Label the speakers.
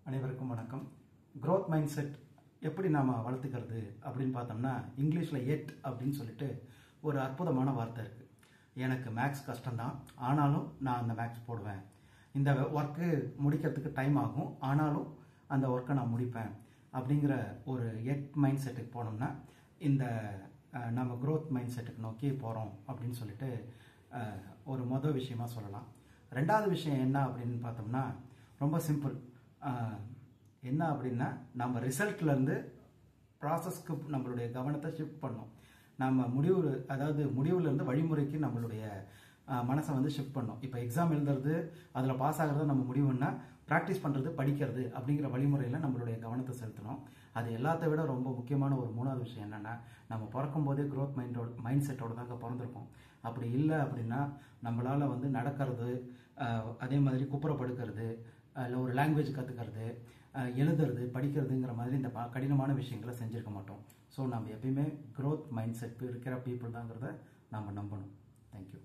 Speaker 1: அனைவருக்கும் வணக்கம். growth mindset எப்படி நாம வளர்த்துக்கிறது அப்படின்னு பார்த்தோம்னா இங்கிலீஷ்ல எட் அப்படின்னு சொல்லிட்டு ஒரு அற்புதமான வார்த்தை இருக்கு. எனக்கு மேக்ஸ் கஷ்டம்தான், ஆனாலும் நான் அந்த மேக்ஸ் போடுவேன். இந்த ஒர்க்கு முடிக்கிறதுக்கு டைம் ஆகும், ஆனாலும் அந்த ஒர்க்கை நான் முடிப்பேன் அப்படிங்கிற ஒரு எட் மைண்ட் செட்டுக்கு போனோம்னா இந்த நம்ம growth மைண்ட் செட்டுக்கு நோக்கி போகிறோம் அப்படின்னு சொல்லிட்டு ஒரு மொதல் விஷயமா சொல்லலாம். ரெண்டாவது விஷயம் என்ன அப்படின்னு பார்த்தோம்னா ரொம்ப சிம்பிள். என்ன அப்படின்னா நம்ம ரிசல்ட்லேருந்து ப்ராசஸ்க்கு நம்மளுடைய கவனத்தை ஷிஃப்ட் பண்ணோம். நம்ம முடிவுலேருந்து வழிமுறைக்கு நம்மளுடைய மனசை ஷிஃப்ட் பண்ணோம். இப்போ எக்ஸாம் எழுதுறது, அதில் பாஸ் ஆகிறது நம்ம முடிவுன்னா ப்ராக்டிஸ் பண்ணுறது, படிக்கிறது அப்படிங்கிற வழிமுறையில் நம்மளுடைய கவனத்தை செலுத்தணும். அது எல்லாத்த விட ரொம்ப முக்கியமான ஒரு மூணாவது விஷயம் என்னென்னா, நம்ம பிறக்கும் போதே growth மைண்ட் செட்டோடு தாங்க பிறந்திருப்போம். அப்படி இல்லை அப்படின்னா நம்மளால் நடக்கிறது, அதே மாதிரி குப்புற படுக்கிறது, இல்லை ஒரு லாங்குவேஜ் கற்றுக்கிறது, எழுதுறது, படிக்கிறதுங்கிற மாதிரி இந்த கடினமான விஷயங்களை செஞ்சுருக்க மாட்டோம். ஸோ நம்ம எப்பயுமே growth மைண்ட் செட் இருக்கிற பீப்புள் தாங்கிறத நம்ம நம்பணும். தேங்க்யூ.